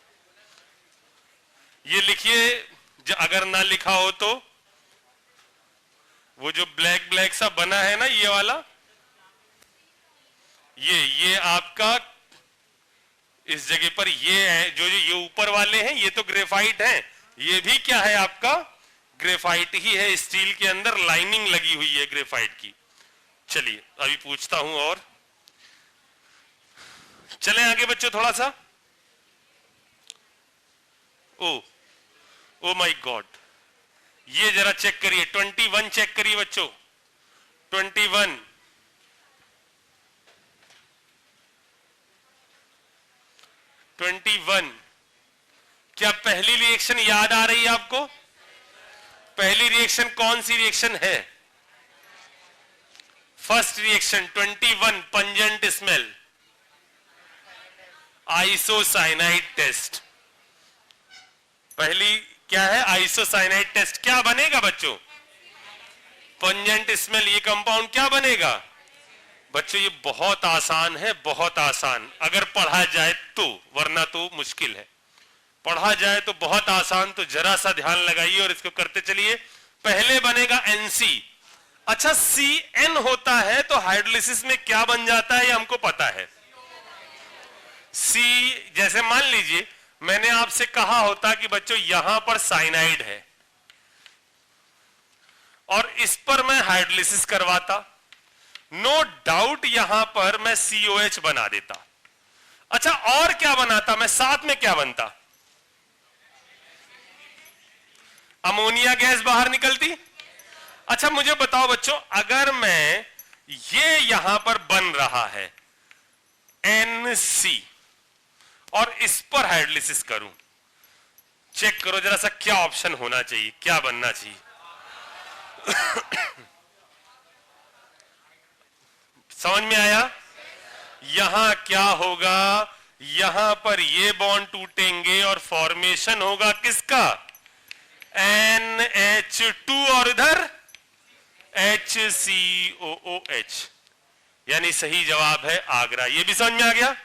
ये लिखिए अगर ना लिखा हो तो, वो जो ब्लैक ब्लैक सा बना है ना ये वाला, ये आपका इस जगह पर ये है, जो ये ऊपर वाले हैं ये तो ग्रेफाइट है, ये भी क्या है आपका ग्रेफाइट ही है, स्टील के अंदर लाइनिंग लगी हुई है ग्रेफाइट की। चलिए अभी पूछता हूं और चलें आगे बच्चों थोड़ा सा। ओ माय गॉड, ये जरा चेक करिए 21 चेक करिए बच्चों, 21 क्या पहली रिएक्शन याद आ रही है आपको? पहली रिएक्शन कौन सी रिएक्शन है? First reaction 21 pungent smell, isocyanide test. पहली क्या है? Isocyanide test. क्या बनेगा बच्चों? Pungent smell. ये कंपाउंड क्या बनेगा बच्चों? ये बहुत आसान है, बहुत आसान अगर पढ़ा जाए तो, वरना तो मुश्किल है। पढ़ा जाए तो बहुत आसान, तो जरा सा ध्यान लगाइए और इसको करते चलिए। पहले बनेगा एनसी। अच्छा CN होता है तो हाइड्रोलिसिस में क्या बन जाता है ये हमको पता है। C जैसे मान लीजिए मैंने आपसे कहा होता कि बच्चों यहां पर साइनाइड है और इस पर मैं हाइड्रोलिसिस करवाता, नो डाउट यहां पर मैं COH बना देता। अच्छा और क्या बनाता मैं? साथ में क्या बनता? अमोनिया गैस बाहर निकलती। अच्छा मुझे बताओ बच्चों, अगर मैं ये यहां पर बन रहा है NC और इस पर हाइड्रोलिसिस करूं, चेक करो जरा सा क्या ऑप्शन होना चाहिए, क्या बनना चाहिए? समझ में आया? यहां क्या होगा? यहां पर ये बॉन्ड टूटेंगे और फॉर्मेशन होगा किसका? NH2 और इधर HCOOH, यानी सही जवाब है आगरा। ये भी समझ में आ गया?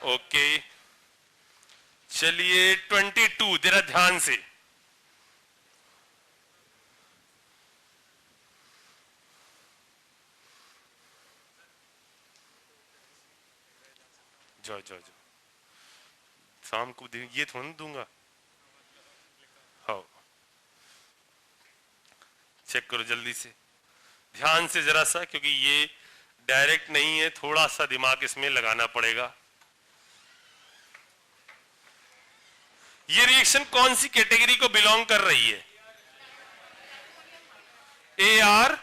ओके चलिए 22 जरा ध्यान से। जो शाम को ये थोड़ा दूंगा। हाँ चेक करो जल्दी से, ध्यान से जरा सा, क्योंकि ये डायरेक्ट नहीं है, थोड़ा सा दिमाग इसमें लगाना पड़ेगा। ये रिएक्शन कौन सी कैटेगरी को बिलोंग कर रही है? AR।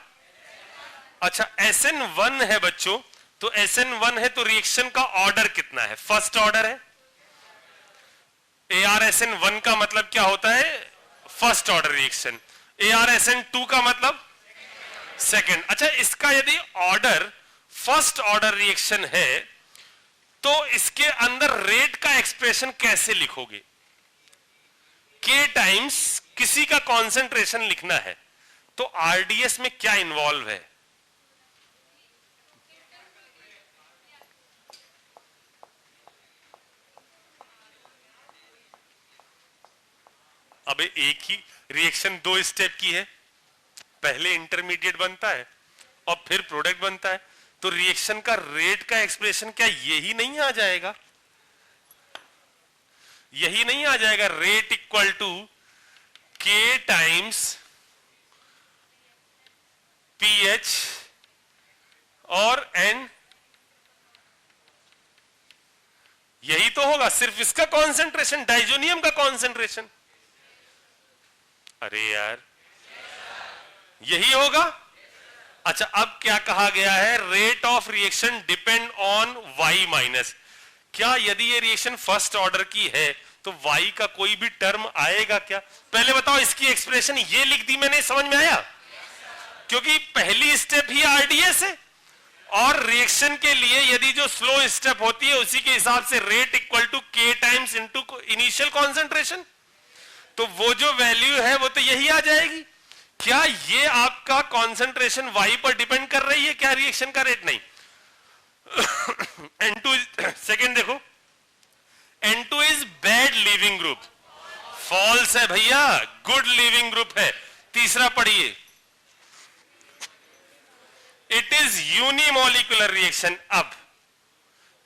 अच्छा SN1 है बच्चों, तो SN1 है तो रिएक्शन का ऑर्डर कितना है? फर्स्ट ऑर्डर है। ARSN1 का मतलब क्या होता है? First order reaction. ARSN2 का मतलब सेकंड। अच्छा इसका यदि ऑर्डर फर्स्ट ऑर्डर रिएक्शन है तो इसके अंदर रेट का एक्सप्रेशन कैसे लिखोगे? K टाइम्स किसी का कॉन्सेंट्रेशन लिखना है तो RDS में क्या इन्वॉल्व है? अब एक ही रिएक्शन 2 स्टेप की है, पहले इंटरमीडिएट बनता है और फिर प्रोडक्ट बनता है, तो रिएक्शन का रेट का एक्सप्रेशन क्या यही नहीं आ जाएगा? यही नहीं आ जाएगा? Rate equal to K times pH और N, यही तो होगा। सिर्फ इसका कॉन्सेंट्रेशन, डाइजोनियम का कॉन्सेंट्रेशन, अरे यार यही होगा। अच्छा अब क्या कहा गया है? Rate of reaction depend on Y minus. क्या यदि ये रिएक्शन फर्स्ट ऑर्डर की है तो y का कोई भी टर्म आएगा क्या? पहले बताओ, इसकी एक्सप्रेशन ये लिख दी मैंने, समझ में आया? क्योंकि पहली स्टेप ही आरडीएस है और रिएक्शन के लिए यदि जो स्लो स्टेप होती है उसी के हिसाब से rate equal to k times into initial concentration, तो वो जो वैल्यू है वो तो यही आ जाएगी। क्या ये आपका कॉन्सेंट्रेशन y पर डिपेंड कर रही है क्या, रिएक्शन का रेट? नहीं। N2 सेकेंड देखो, N2 is bad leaving group, false है भैया, गुड लीविंग ग्रुप है। तीसरा पढ़िए, इट इज यूनिमोलिकुलर रिएक्शन। अब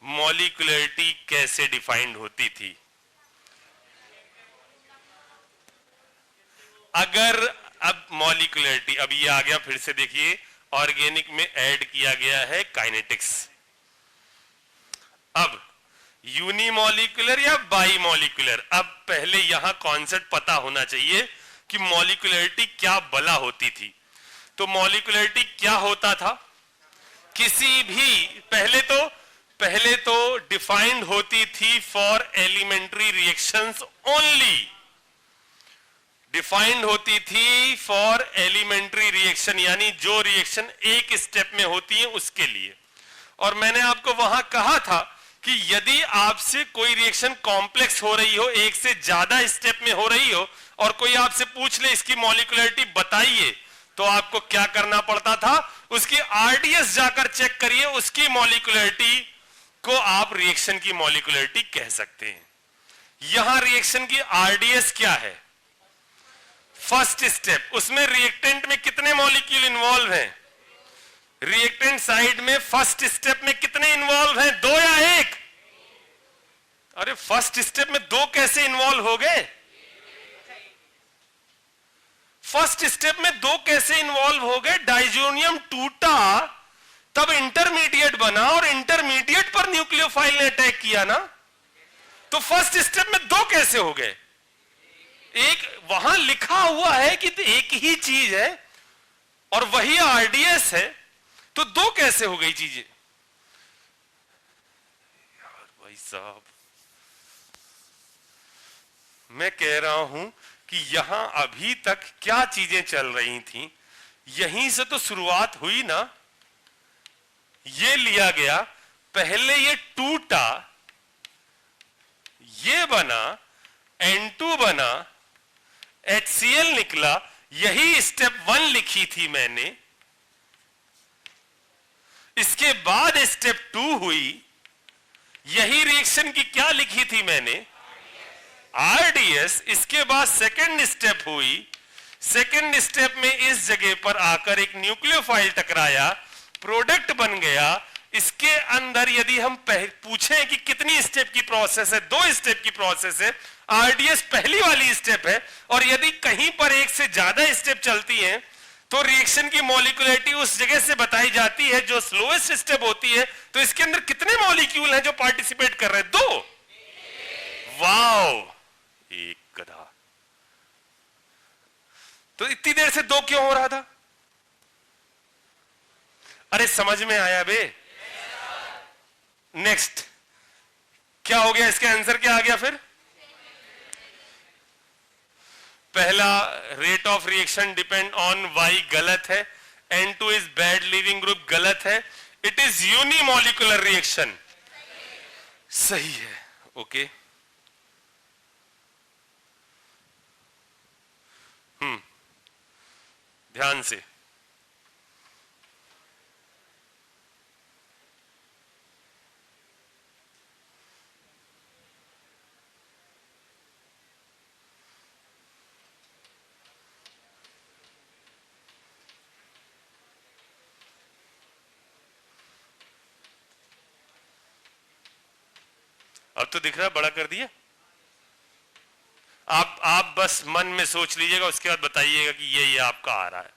मॉलिक्यूलरिटी कैसे डिफाइंड होती थी? अगर अब मॉलिक्यूलरिटी, अब ये आ गया, फिर से देखिए, ऑर्गेनिक में ऐड किया गया है काइनेटिक्स। अब यूनिमोलिकुलर या बाईमोलिकुलर, अब पहले यहां कॉन्सेप्ट पता होना चाहिए कि मॉलिक्यूलरिटी क्या बला होती थी। तो मॉलिक्यूलरिटी क्या होता था? किसी भी पहले तो डिफाइंड होती थी for elementary reactions only, defined होती थी फॉर एलिमेंट्री रिएक्शन, यानी जो रिएक्शन एक स्टेप में होती है उसके लिए। और मैंने आपको वहां कहा था कि यदि आपसे कोई रिएक्शन कॉम्प्लेक्स हो रही हो, एक से ज्यादा स्टेप में हो रही हो, और कोई आपसे पूछ ले इसकी मॉलिक्यूलरिटी बताइए, तो आपको क्या करना पड़ता था? उसकी आरडीएस जाकर चेक करिए, उसकी मॉलिक्यूलरिटी को आप रिएक्शन की मॉलिक्यूलरिटी कह सकते हैं। यहां रिएक्शन की आरडीएस क्या है? फर्स्ट स्टेप, उसमें रिएक्टेंट में कितने मॉलिक्यूल इन्वॉल्व हैं? रिएक्टेंट साइड में फर्स्ट स्टेप में कितने इन्वॉल्व हैं? 2 या 1? अरे फर्स्ट स्टेप में 2 कैसे इन्वॉल्व हो गए? फर्स्ट स्टेप में 2 कैसे इन्वॉल्व हो गए? डाइजोनियम टूटा तब इंटरमीडिएट बना और इंटरमीडिएट पर न्यूक्लियोफाइल ने अटैक किया ना, तो फर्स्ट स्टेप में 2 कैसे हो गए? एक वहां लिखा हुआ है कि एक ही चीज है और वही आरडीएस है, तो 2 कैसे हो गई चीजें? यार भाई साहब, मैं कह रहा हूं कि यहां अभी तक क्या चीजें चल रही थी, यहीं से तो शुरुआत हुई ना। ये लिया गया, पहले ये टूटा, ये बना, N2 बना, HCl निकला, यही स्टेप 1 लिखी थी मैंने। इसके बाद स्टेप 2 हुई, यही रिएक्शन की क्या लिखी थी मैंने? आरडीएस। इसके बाद सेकंड स्टेप हुई, सेकंड स्टेप में इस जगह पर आकर एक न्यूक्लियोफाइल टकराया, प्रोडक्ट बन गया। इसके अंदर यदि हम पूछें कि कितनी स्टेप की प्रोसेस है, 2 स्टेप की प्रोसेस है, आरडीएस पहली वाली स्टेप है, और यदि कहीं पर एक से ज्यादा स्टेप चलती है तो रिएक्शन की मॉलिक्यूलरिटी उस जगह से बताई जाती है जो स्लोएस्ट स्टेप होती है। तो इसके अंदर कितने मॉलिक्यूल हैं जो पार्टिसिपेट कर रहे हैं? 2। वाओ, एक गधा। तो इतनी देर से 2 क्यों हो रहा था? अरे समझ में आया बे? नेक्स्ट क्या हो गया? इसका आंसर क्या आ गया फिर? पहला, rate of reaction depend on Y, गलत है। N2 is bad leaving group, गलत है। इट इज यूनिमोलिकुलर रिएक्शन, सही है। ओके, ध्यान से। अब तो दिख रहा है, बड़ा कर दिया। आप बस मन में सोच लीजिएगा, उसके बाद बताइएगा कि ये आपका आ रहा है।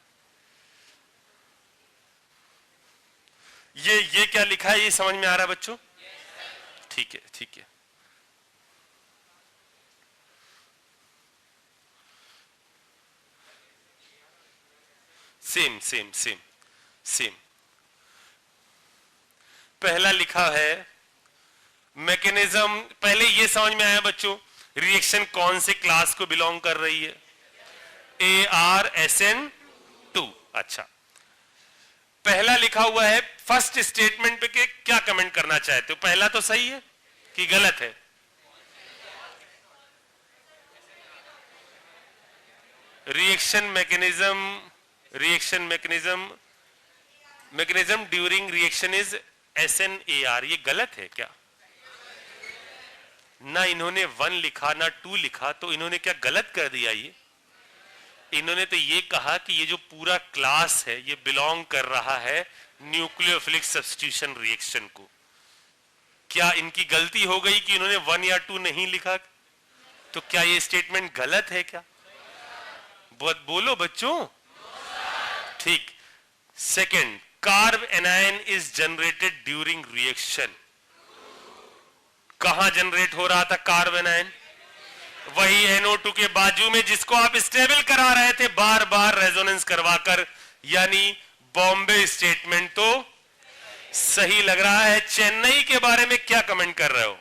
ये क्या लिखा है, ये समझ में आ रहा है बच्चों? ठीक है, ठीक है। Same same same same. पहला लिखा है मैकेनिज्म, पहले ये समझ में आया बच्चों रिएक्शन कौन से क्लास को बिलोंग कर रही है? ArSN2। अच्छा, पहला लिखा हुआ है फर्स्ट स्टेटमेंट पे के क्या कमेंट करना चाहते हो? पहला तो सही है कि गलत है? Reaction mechanism during reaction is SNAR, ये गलत है क्या? ना इन्होंने 1 लिखा ना 2 लिखा, तो इन्होंने क्या गलत कर दिया? ये इन्होंने तो ये कहा कि ये जो पूरा क्लास है ये बिलोंग कर रहा है न्यूक्लियोफिलिक सब्स्टिट्यूशन रिएक्शन को। क्या इनकी गलती हो गई कि इन्होंने 1 या 2 नहीं लिखा? तो क्या ये स्टेटमेंट गलत है क्या? बहुत बोलो बच्चों। ठीक। Second, carb anion is generated during reaction. कहां जनरेट हो रहा था कार्ब एनायन? वही NO2 के बाजू में जिसको आप स्टेबल करा रहे थे बार बार रेजोनेंस करवाकर, यानी बॉम्बे स्टेटमेंट तो सही लग रहा है। चेन्नई के बारे में क्या कमेंट कर रहे हो?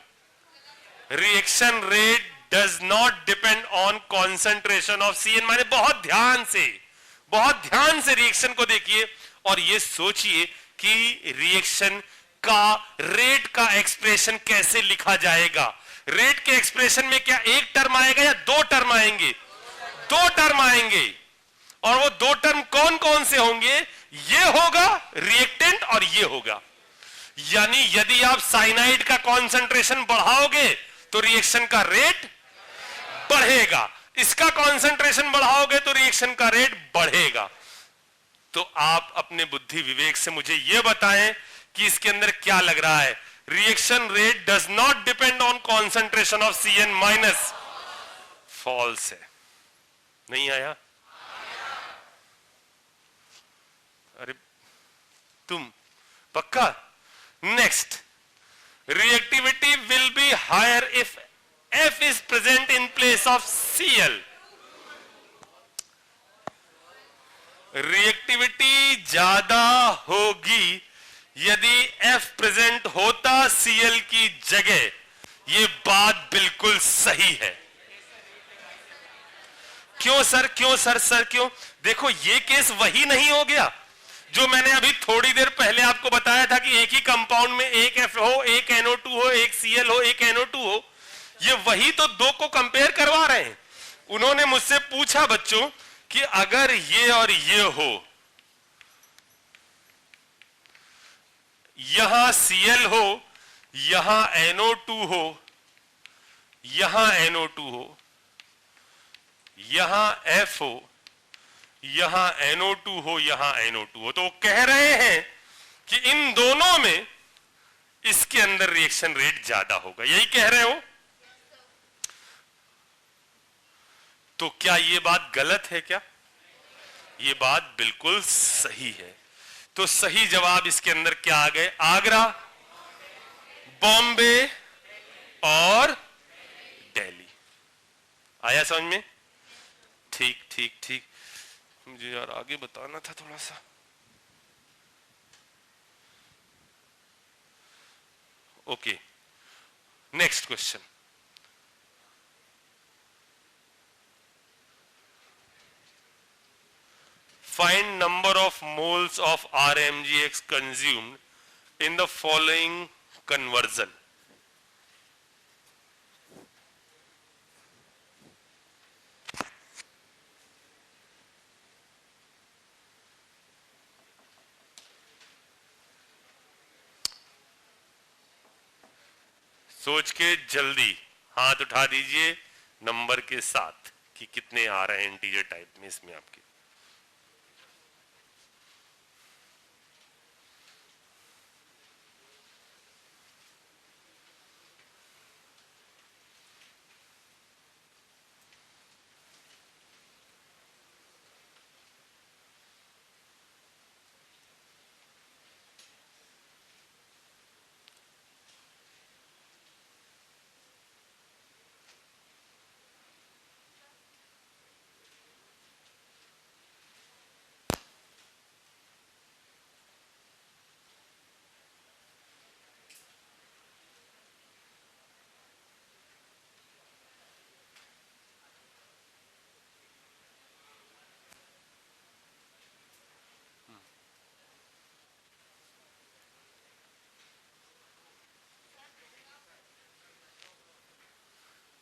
Reaction rate does not depend on concentration of CN। माने बहुत ध्यान से रिएक्शन को देखिए और ये सोचिए कि रिएक्शन का रेट का एक्सप्रेशन कैसे लिखा जाएगा। रेट के एक्सप्रेशन में क्या एक टर्म आएगा या 2 टर्म आएंगे? 2 टर्म आएंगे। और वो 2 टर्म कौन कौन से होंगे? ये होगा रिएक्टेंट और ये होगा। यानी यदि आप साइनाइड का कॉन्सेंट्रेशन बढ़ाओगे तो रिएक्शन का रेट बढ़ेगा, इसका कॉन्सेंट्रेशन बढ़ाओगे तो रिएक्शन का रेट बढ़ेगा। तो आप अपने बुद्धि विवेक से मुझे यह बताएं कि इसके अंदर क्या लग रहा है? Reaction rate does not depend on concentration of CN minus. False है। नहीं आया? अरे तुम पक्का? Next, reactivity will be higher if F is present in place of Cl। Reactivity ज्यादा होगी यदि F प्रेजेंट होता Cl की जगह। ये बात बिल्कुल सही है। क्यों सर? क्यों? देखो ये केस वही नहीं हो गया जो मैंने अभी थोड़ी देर पहले आपको बताया था कि एक ही कंपाउंड में एक F हो, एक NO2 हो, एक Cl हो, एक NO2 हो। ये वही तो 2 को कंपेयर करवा रहे हैं। उन्होंने मुझसे पूछा बच्चों कि अगर ये और ये हो, यहां Cl हो, यहां NO2 हो, यहां NO2 हो, यहां F हो, यहां NO2 हो, यहां NO2 हो, तो वो कह रहे हैं कि इन दोनों में इसके अंदर रिएक्शन रेट ज्यादा होगा। यही कह रहे हो? तो क्या ये बात गलत है क्या? ये बात बिल्कुल सही है। तो सही जवाब इसके अंदर क्या आ गए? आगरा, बॉम्बे और दिल्ली। आया समझ में? ठीक। मुझे यार आगे बताना था थोड़ा सा। Okay, next question. Find number of moles of RMGX consumed in the following conversion। सोच के जल्दी हाथ उठा दीजिए नंबर के साथ कि कितने आ रहे हैं इंटीजर टाइप में इसमें आपके।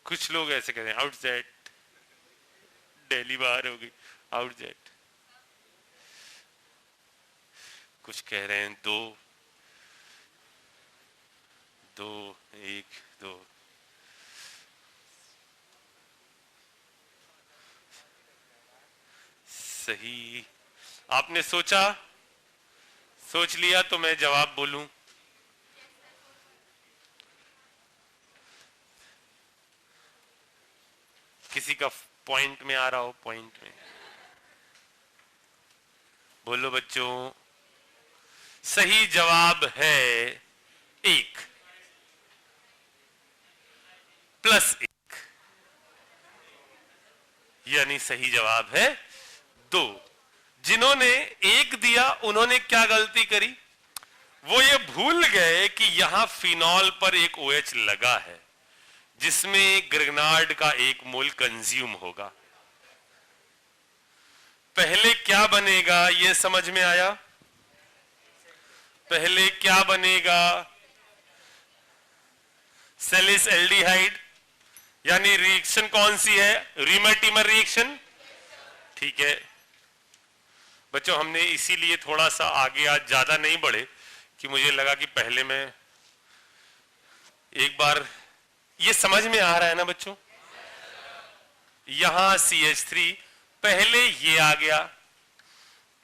कुछ लोग ऐसे कह रहे हैं आउटसेट, दिल्ली बाहर हो गई, आउटसेट। कुछ कह रहे हैं दो, दो, एक, दो। सही। आपने सोचा, सोच लिया तो मैं जवाब बोलूं? किसी का पॉइंट में आ रहा हो, पॉइंट में बोलो बच्चों। सही जवाब है एक प्लस एक, यानी सही जवाब है दो। जिन्होंने एक दिया उन्होंने क्या गलती करी? वो ये भूल गए कि यहां फिनॉल पर एक OH लगा है जिसमें ग्रिग्नार्ड का एक मोल कंज्यूम होगा। पहले क्या बनेगा ये समझ में आया? पहले क्या बनेगा? सेलिस एल्डिहाइड, यानी रिएक्शन कौन सी है? Reamer-teamer reaction. ठीक है बच्चों, हमने इसीलिए थोड़ा सा आगे आज ज्यादा नहीं बढ़े कि मुझे लगा कि पहले मैं एक बार, ये समझ में आ रहा है ना बच्चों? यहां CH3 पहले ये आ गया,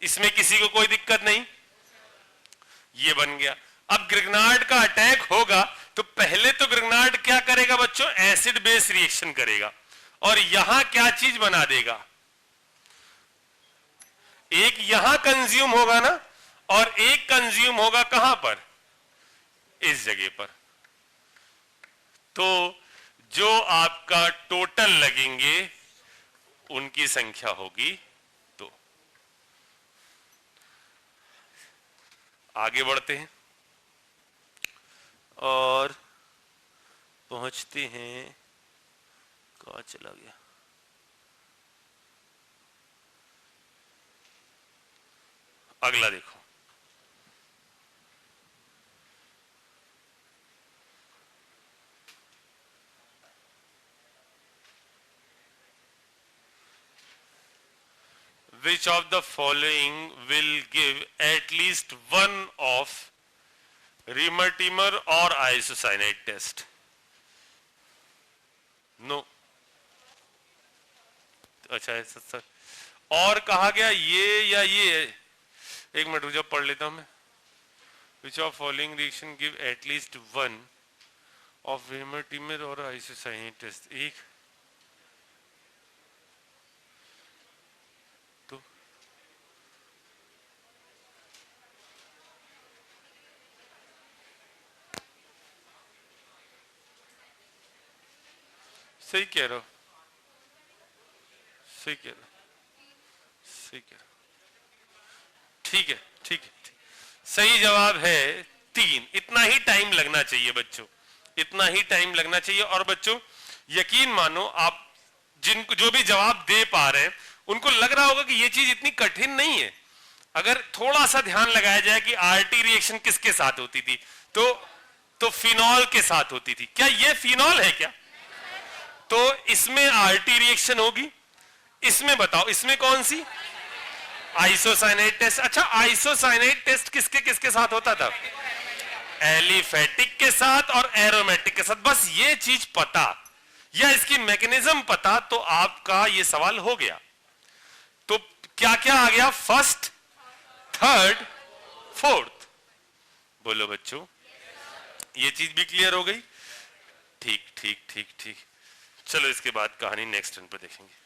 इसमें किसी को कोई दिक्कत नहीं, ये बन गया। अब ग्रिग्नार्ड का अटैक होगा तो पहले तो ग्रिग्नार्ड क्या करेगा बच्चों? एसिड बेस रिएक्शन करेगा और यहां क्या चीज बना देगा? एक यहां कंज्यूम होगा ना, और एक कंज्यूम होगा कहां पर? इस जगह पर। तो जो आपका टोटल लगेंगे उनकी संख्या होगी तो। आगे बढ़ते हैं और पहुंचते हैं, कहां चला गया? अगला देखो, which of the following will give at least one of Remer-Teimer or isocyanate test? No. अच्छा है सर, और कहा गया ये या ये? एक मिनट रुको, पढ़ लेता हूं मैं। Which of following reaction give at least one of Remer-Teimer or isocyanate test? एक तो सही कह रहा हो, सही कह रहा, सही कह रहा। ठीक है, ठीक है, सही जवाब है 3। इतना ही टाइम लगना चाहिए बच्चों, इतना ही टाइम लगना चाहिए। और बच्चों यकीन मानो, आप जिनको जो भी जवाब दे पा रहे हैं उनको लग रहा होगा कि ये चीज इतनी कठिन नहीं है। अगर थोड़ा सा ध्यान लगाया जाए कि RT रिएक्शन किसके साथ होती थी, तो फिनॉल के साथ होती थी। क्या ये फिनॉल है क्या? तो इसमें RT रिएक्शन होगी, इसमें बताओ इसमें कौन सी? Isocyanate test. अच्छा, आइसोसाइनेट टेस्ट किसके किसके साथ होता था? एलिफेटिक के साथ और एरोमेटिक के साथ। बस ये चीज पता या इसकी मैकेनिज्म पता तो आपका ये सवाल हो गया। तो क्या क्या आ गया? First, third, fourth. बोलो बच्चों, ये चीज भी क्लियर हो गई? ठीक ठीक ठीक ठीक। चलो इसके बाद कहानी नेक्स्ट टर्न पर देखेंगे।